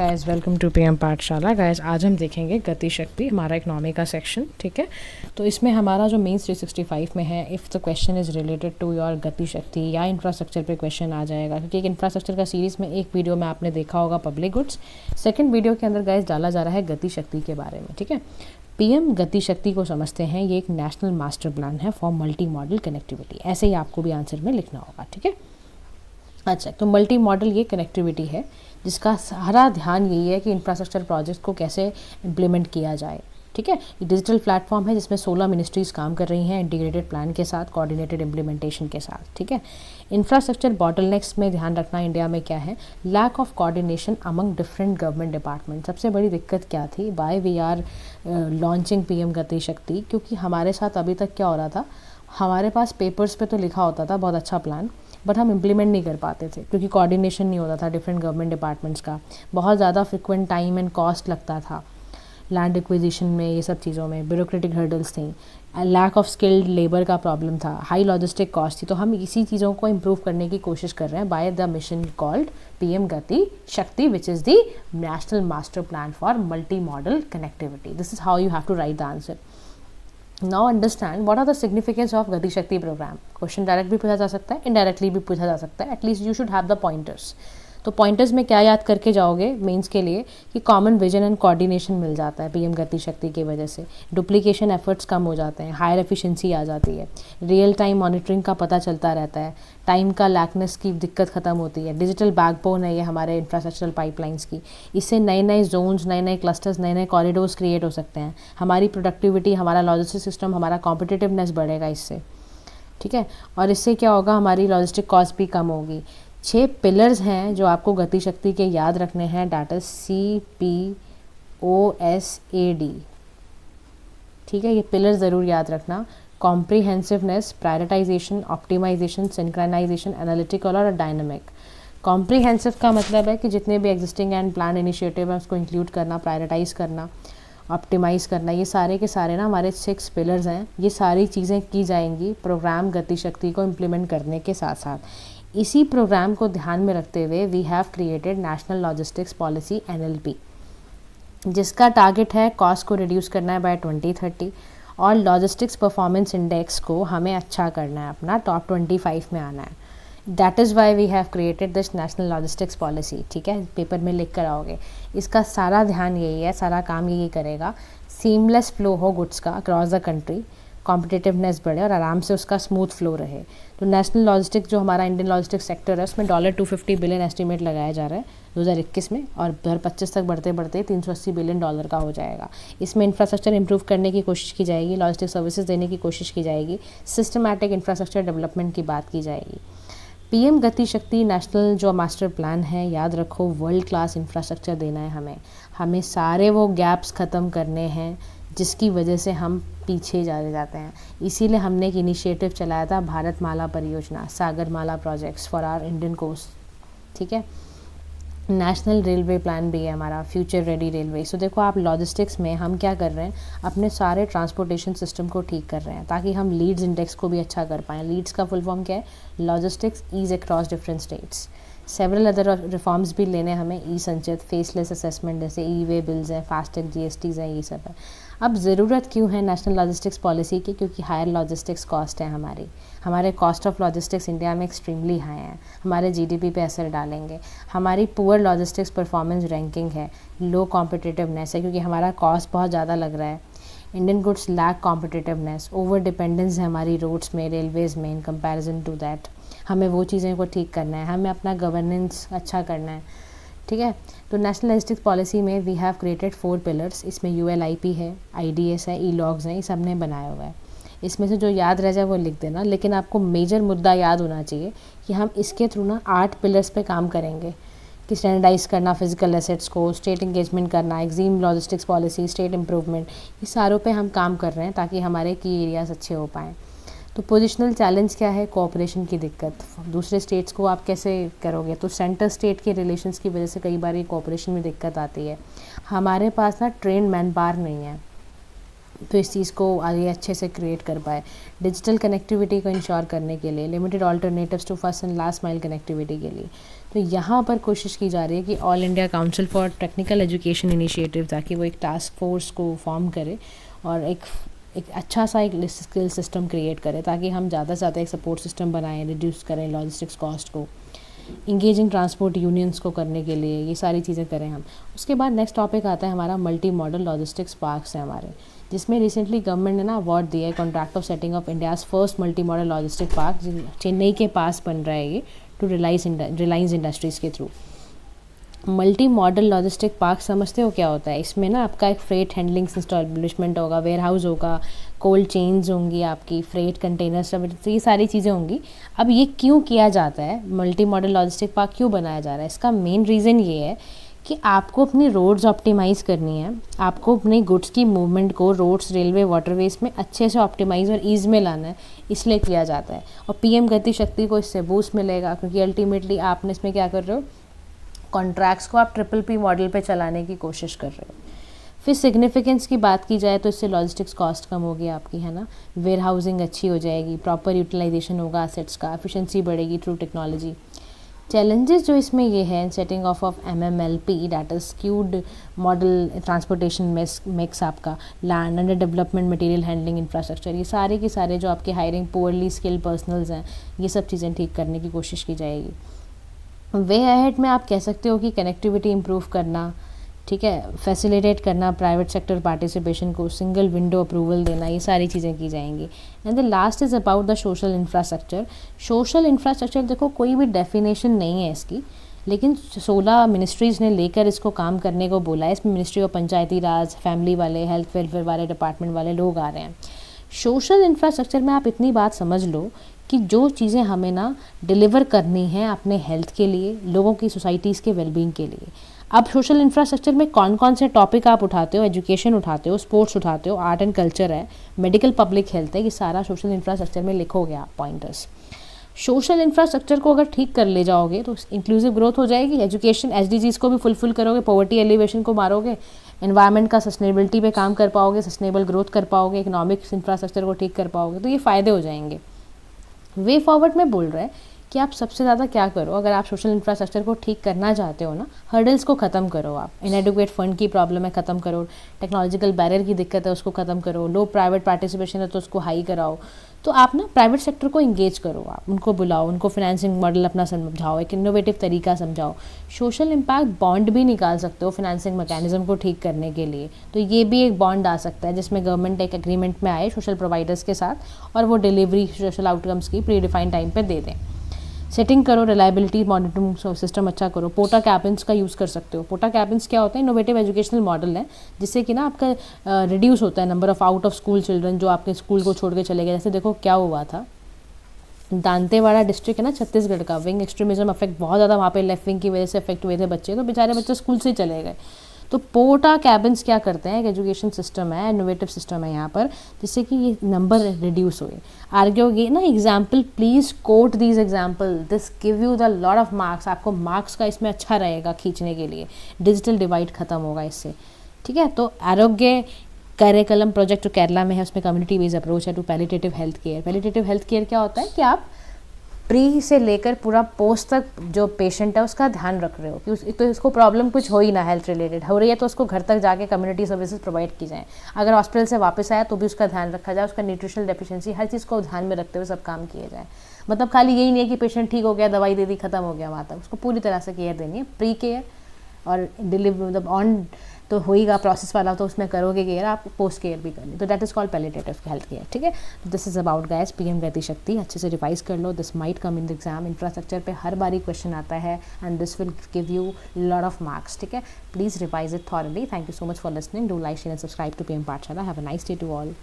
Guys welcome to PM पाठशाला। Guys आज हम देखेंगे गति शक्ति, हमारा इकोनॉमी का सेक्शन। ठीक है, तो इसमें हमारा जो मेंस 365 में है, if the question is related to your Gati Shakti या इंफ्रास्ट्रक्चर पे क्वेश्चन आ जाएगा, क्योंकि एक इंफ्रास्ट्रक्चर का सीरीज़ में एक वीडियो में आपने देखा होगा पब्लिक गुड्स, सेकेंड वीडियो के अंदर गाइस डाला जा रहा है गति शक्ति के बारे में। ठीक है, पीएम गति शक्ति को समझते हैं, ये एक नेशनल मास्टर प्लान है फॉर मल्टी मॉडल कनेक्टिविटी। ऐसे ही आपको भी आंसर में लिखना होगा। ठीक है, अच्छा, तो मल्टी मॉडल ये कनेक्टिविटी है जिसका सारा ध्यान यही है कि इंफ्रास्ट्रक्चर प्रोजेक्ट को कैसे इम्प्लीमेंट किया जाए। ठीक है, ये डिजिटल प्लेटफॉर्म है जिसमें 16 मिनिस्ट्रीज़ काम कर रही हैं इंटीग्रेटेड प्लान के साथ, कोऑर्डिनेटेड इम्प्लीमेंटेशन के साथ। ठीक है, इंफ्रास्ट्रक्चर बॉटलनेक्स में ध्यान रखना इंडिया में क्या है, lack of coordination among different government department. सबसे बड़ी दिक्कत क्या थी, why we are launching PM Gati Shakti, क्योंकि हमारे साथ अभी तक क्या हो रहा था, हमारे पास पेपर्स पे तो लिखा होता था बहुत अच्छा प्लान, बट हम इम्प्लीमेंट नहीं कर पाते थे क्योंकि कोऑर्डिनेशन नहीं होता था डिफरेंट गवर्नमेंट डिपार्टमेंट्स का। बहुत ज़्यादा फ्रिक्वेंट टाइम एंड कॉस्ट लगता था लैंड एक्विजिशन में, ये सब चीज़ों में ब्यूरोक्रेटिक हर्डल्स थी, लैक ऑफ स्किल्ड लेबर का प्रॉब्लम था, हाई लॉजिस्टिक कॉस्ट थी। तो हम इसी चीज़ों को इम्प्रूव करने की कोशिश कर रहे हैं by the mission called PM Gati Shakti, which is the national master plan for multi modal connectivity. This is how you have to write the answer. Now understand what are the significance of Gati Shakti programme. Question direct भी पूछा जा सकता है, indirectly भी पूछा जा सकता है। At least you should have the pointers. तो पॉइंटर्स में क्या याद करके जाओगे मेंस के लिए कि कॉमन विजन एंड कोऑर्डिनेशन मिल जाता है पीएम गति शक्ति की वजह से, डुप्लीकेशन एफर्ट्स कम हो जाते हैं, हायर एफिशिएंसी आ जाती है, रियल टाइम मॉनिटरिंग का पता चलता रहता है, टाइम का लैकनेस की दिक्कत खत्म होती है, डिजिटल बैकबोन है ये हमारे इंफ्रास्ट्रक्चरल पाइपलाइंस की। इससे नए नए जोन्स, नए नए क्लस्टर्स, नए नए कॉरिडोर्स क्रिएट हो सकते हैं। हमारी प्रोडक्टिविटी, हमारा लॉजिस्टिक सिस्टम, हमारा कॉम्पिटिटिवनेस बढ़ेगा इससे। ठीक है, और इससे क्या होगा, हमारी लॉजिस्टिक कॉस्ट भी कम होगी। 6 पिलर्स हैं जो आपको गति शक्ति के याद रखने हैं, डेट इज CPOSAD। ठीक है, ये पिलर ज़रूर याद रखना, कॉम्प्रीहेंसिवनेस, प्रायोरिटाइजेशन, ऑप्टिमाइजेशन, सिंक्रोनाइजेशन, एनालिटिकल और डायनामिक। कॉम्प्रीहेंसिव का मतलब है कि जितने भी एग्जिस्टिंग एंड प्लान इनिशिएटिव है उसको इंक्लूड करना, प्रायोरिटाइज करना, ऑप्टिमाइज़ करना। ये सारे के सारे ना हमारे 6 पिलर्स हैं। ये सारी चीज़ें की जाएंगी प्रोग्राम गति शक्ति को इम्प्लीमेंट करने के साथ साथ। इसी प्रोग्राम को ध्यान में रखते हुए we have created national logistics policy NLP, जिसका टारगेट है कॉस्ट को रिड्यूस करना है बाय 2030 और लॉजिस्टिक्स परफॉर्मेंस इंडेक्स को हमें अच्छा करना है, अपना टॉप 25 में आना है। That is why we have created this national logistics policy. ठीक है, पेपर में लिख कर आओगे। इसका सारा ध्यान यही है, सारा काम यही करेगा, सीमलेस फ्लो हो गुड्स का अक्रॉस द कंट्री, कॉम्पिटिटिवनेस बढ़े और आराम से उसका स्मूथ फ्लो रहे। तो नेशनल लॉजिस्टिक्स जो हमारा इंडियन लॉजिस्टिक्स सेक्टर है उसमें $250 बिलियन एस्टिमेट लगाया जा रहा है 2021 में, और 2025 तक बढ़ते बढ़ते $380 बिलियन का हो जाएगा। इसमें इंफ्रास्ट्रक्चर इंप्रूव करने की कोशिश की जाएगी, लॉजिस्टिक सर्विसेज देने की कोशिश की जाएगी, सिस्टमैटिक इंफ्रास्ट्रक्चर डेवलपमेंट की बात की जाएगी। पीएम गति शक्ति नेशनल जो मास्टर प्लान है, याद रखो वर्ल्ड क्लास इंफ्रास्ट्रक्चर देना है हमें सारे वो गैप्स ख़त्म करने हैं जिसकी वजह से हम पीछे जाते हैं। इसीलिए हमने एक इनिशिएटिव चलाया था, Bharatmala Pariyojana, Sagarmala projects for our Indian coast. ठीक है, नेशनल रेलवे प्लान भी है हमारा, फ्यूचर रेडी रेलवे। सो देखो आप, लॉजिस्टिक्स में हम क्या कर रहे हैं, अपने सारे ट्रांसपोर्टेशन सिस्टम को ठीक कर रहे हैं ताकि हम लीड्स इंडेक्स को भी अच्छा कर पाएँ। लीड्स का फुल फॉर्म क्या है, logistics ease across different states. Several other reforms भी लेने हमें, ई संचित, फेसलेस असेसमेंट जैसे ई-वे बिल्स हैं, फास्टैग GSTs हैं, ये सब है। अब ज़रूरत क्यों है नेशनल लॉजिस्टिक्स पॉलिसी की, क्योंकि हायर लॉजिस्टिक्स कॉस्ट है हमारे कॉस्ट ऑफ लॉजिस्टिक्स इंडिया में एक्सट्रीमली हाई है, हमारे GDP पे असर डालेंगे। हमारी पुअर लॉजिस्टिक्स परफॉर्मेंस रैंकिंग है, लो कॉम्पिटिटिवनेस है क्योंकि हमारा कॉस्ट बहुत ज़्यादा लग रहा है। Indian goods lack competitiveness, over dependence है हमारी रोड्स में, रेलवेज़ में, इन कंपैरिजन टू दैट। हमें वो चीज़ें को ठीक करना है, हमें अपना गवर्नेंस अच्छा करना है। ठीक है, तो नेशनल लॉजिस्टिक्स पॉलिसी में वी हैव क्रिएटेड 4 पिलर्स। इसमें ULIP है, IDS है, E-logs हैं, ये सब ने बनाया हुआ है। इसमें से जो याद रह जाए वो लिख देना, लेकिन आपको मेजर मुद्दा याद होना चाहिए कि हम इसके थ्रू ना 8 पिलर्स पे काम करेंगे कि स्टैंडर्डाइज करना फिजिकल एसेट्स को, स्टेट इंगेजमेंट करना, EXIM logistics policy, state improvement, ये सारों पे हम काम कर रहे हैं ताकि हमारे की एरियाज़ अच्छे हो पाएँ। तो पोजिशनल चैलेंज क्या है, कोऑपरेशन की दिक्कत। दूसरे स्टेट्स को आप कैसे करोगे, तो सेंटर स्टेट के रिलेशंस की वजह से कई बार ये कोऑपरेशन में दिक्कत आती है। हमारे पास ना ट्रेन मैन पावर नहीं है, तो इस चीज़ को आगे अच्छे से क्रिएट कर पाए। डिजिटल कनेक्टिविटी को इंश्योर करने के लिए limited alternatives to first and last mile connectivity के लिए तो यहाँ पर कोशिश की जा रही है कि all India council for technical education initiative, ताकि वो एक टास्क फोर्स को फॉर्म करे और एक अच्छा सा एक स्किल सिस्टम क्रिएट करे, ताकि हम ज़्यादा से ज़्यादा एक सपोर्ट सिस्टम बनाएं, रिड्यूस करें लॉजिस्टिक्स कॉस्ट को, इंगेजिंग ट्रांसपोर्ट यूनियंस को करने के लिए ये सारी चीज़ें करें हम। उसके बाद नेक्स्ट टॉपिक आता है हमारा मल्टी मॉडल लॉजिस्टिक्स पार्क्स है हमारे, जिसमें रिसेंटली गवर्नमेंट ने ना अवार्ड दिया है contract of setting of India's first multi modal logistic park, Chennai के पास बन रहा है ये, टू रिलायंस इंडस्ट्रीज़ के through. Multi modal logistic park समझते हो क्या होता है? इसमें ना आपका एक फ्रेट हैंडलिंग एस्टेब्लिशमेंट होगा, वेयर हाउस होगा, कोल्ड चेन्स होंगी, आपकी फ्रेट कंटेनर्स, तो ये सारी चीज़ें होंगी। अब ये क्यों किया जाता है, मल्टी मॉडल लॉजिस्टिक पार्क क्यों बनाया जा रहा है? इसका मेन रीज़न ये है कि आपको अपनी रोड्स ऑप्टिमाइज़ करनी है, आपको अपने गुड्स की मूवमेंट को रोड्स, रेलवे, वाटरवेज में अच्छे से ऑप्टिमाइज़ और ईज़ में लाना है, इसलिए किया जाता है। और पीएम गति शक्ति को इससे बूस्ट मिलेगा, क्योंकि अल्टीमेटली आपने इसमें क्या कर रहे हो, कॉन्ट्रैक्ट्स को आप ट्रिपल पी मॉडल पे चलाने की कोशिश कर रहे हो। फिर सिग्निफिकेंस की बात की जाए तो इससे लॉजिस्टिक्स कॉस्ट कम होगी आपकी, है ना, वेयर हाउसिंग अच्छी हो जाएगी, प्रॉपर यूटिलाइजेशन होगा एसेट्स का, एफिशिएंसी बढ़ेगी थ्रू टेक्नोलॉजी। चैलेंजेस जो इसमें ये है, setting of MMLP that is skewed modal transportation mix, आपका land, under development, material handling, infrastructure, ये सारे के सारे जो आपके हायरिंग पुअरली स्किल्ड पर्सनल्स हैं, ये सब चीज़ें ठीक करने की कोशिश की जाएगी। वे अहेड में आप कह सकते हो कि कनेक्टिविटी इम्प्रूव करना, ठीक है, फैसिलिटेट करना प्राइवेट सेक्टर पार्टिसिपेशन को, सिंगल विंडो अप्रूवल देना, ये सारी चीज़ें की जाएंगी। And the last is about the social infrastructure. Social infrastructure देखो कोई भी डेफिनेशन नहीं है इसकी, लेकिन 16 मिनिस्ट्रीज़ ने लेकर इसको काम करने को बोला है। इसमें ministry of Panchayati Raj, family वाले, हेल्थ वेलफेयर वाले डिपार्टमेंट वाले लोग आ रहे हैं। सोशल इंफ्रास्ट्रक्चर में आप इतनी बात समझ लो कि जो चीज़ें हमें ना डिलीवर करनी है अपने हेल्थ के लिए, लोगों की सोसाइटीज़ के वेलबींग के लिए। अब सोशल इंफ्रास्ट्रक्चर में कौन कौन से टॉपिक आप उठाते हो, एजुकेशन उठाते हो, स्पोर्ट्स उठाते हो, आर्ट एंड कल्चर है, मेडिकल पब्लिक हेल्थ है, ये सारा सोशल इंफ्रास्ट्रक्चर में लिखोगे आप पॉइंटर्स। सोशल इंफ्रास्ट्रक्चर को अगर ठीक कर ले जाओगे तो इंक्लूसिव ग्रोथ हो जाएगी, एजुकेशन SDGs को भी फुलफिल करोगे, पॉवर्टी एलिवेशन को मारोगे, एनवायरनमेंट का सस्टेनेबिलिटी पे काम कर पाओगे, सस्टेनेबल ग्रोथ कर पाओगे, इकोनॉमिक इंफ्रास्ट्रक्चर को ठीक कर पाओगे, तो ये फ़ायदे हो जाएंगे। वे फॉरवर्ड में बोल रहा है कि आप सबसे ज़्यादा क्या करो, अगर आप सोशल इंफ्रास्ट्रक्चर को ठीक करना चाहते हो ना, हर्डल्स को ख़त्म करो, आप इनएडिक्वेट फंड की प्रॉब्लम है ख़त्म करो, टेक्नोलॉजिकल बैरियर की दिक्कत है उसको ख़त्म करो, लो प्राइवेट पार्टिसिपेशन है तो उसको हाई कराओ। तो आप ना प्राइवेट सेक्टर को इंगेज करो, आप उनको बुलाओ, उनको फाइनेंसिंग मॉडल अपना समझाओ, एक इनोवेटिव तरीका समझाओ। सोशल इम्पैक्ट बॉन्ड भी निकाल सकते हो फाइनेंसिंग मैकेनिज्म को ठीक करने के लिए, तो ये भी एक बॉन्ड आ सकता है जिसमें गवर्नमेंट एक एग्रीमेंट में आए सोशल प्रोवाइडर्स के साथ और वो डिलीवरी सोशल आउटकम्स की प्री डिफाइंड टाइम पे दे दें। सेटिंग करो, रिलायबिलिटी मॉनिटरिंग सिस्टम अच्छा करो, पोटा कैबिन्स का यूज़ कर सकते हो। पोटा कैबिन्स क्या होता है, इनोवेटिव एजुकेशनल मॉडल है जिससे कि ना आपका रिड्यूस होता है number of out of school children जो आपके स्कूल को छोड़ के चले गए। जैसे देखो क्या हुआ था, दांतेवाड़ा डिस्ट्रिक्ट है ना छत्तीसगढ़ का, विंग एक्सट्रीमिज्म अफेक्ट बहुत ज़्यादा वहाँ पे लेफ्ट विंग की वजह से अफेक्ट हुए थे बच्चे, तो बेचारे बच्चे स्कूल से चले गए। तो पोटा कैबिन्स क्या करते हैं, एक एजुकेशन सिस्टम है, इनोवेटिव सिस्टम है यहाँ पर, जिससे कि ये नंबर रिड्यूस हुए। आर्ग्योगे ना example, please quote these example, this give you the lot of marks, आपको मार्क्स का इसमें अच्छा रहेगा खींचने के लिए, डिजिटल डिवाइड खत्म होगा इससे, ठीक है। तो आरोग्य कार्यकलम प्रोजेक्ट जो केरला में है उसमें कम्युनिटी बेस्ड अप्रोच है to palliative health care. Palliative health care क्या होता है कि आप प्री से लेकर पूरा पोस्ट तक जो पेशेंट है उसका ध्यान रख रहे हो कि तो इसको प्रॉब्लम कुछ हो ही ना, हेल्थ रिलेटेड हो रही है तो उसको घर तक जाके कम्युनिटी सर्विसेज प्रोवाइड की जाएँ। अगर हॉस्पिटल से वापस आया तो भी उसका ध्यान रखा जाए, उसका न्यूट्रिशनल डेफिशिएंसी हर चीज़ को ध्यान में रखते हुए सब काम किए जाए। मतलब खाली यही नहीं है कि पेशेंट ठीक हो गया, दवाई दे दी, खत्म हो गया, वहाँ तक उसको पूरी तरह से केयर देनी है, प्री केयर और डिलीवरी, मतलब ऑन तो होएगा प्रोसेस वाला तो उसमें करोगे केयर, आप पोस्ट केयर भी करनी, तो that is called palliative health care, ठीक है। This is about guys PM Gati Shakti, अच्छे से रिवाइज कर लो, this might come in the exam. Infrastructure पे हर बारी क्वेश्चन आता है and this will give you lot of marks, ठीक है। Please revise it thoroughly. Thank you so much for listening, do like share and subscribe to PM Pathshala. Have a nice day to all.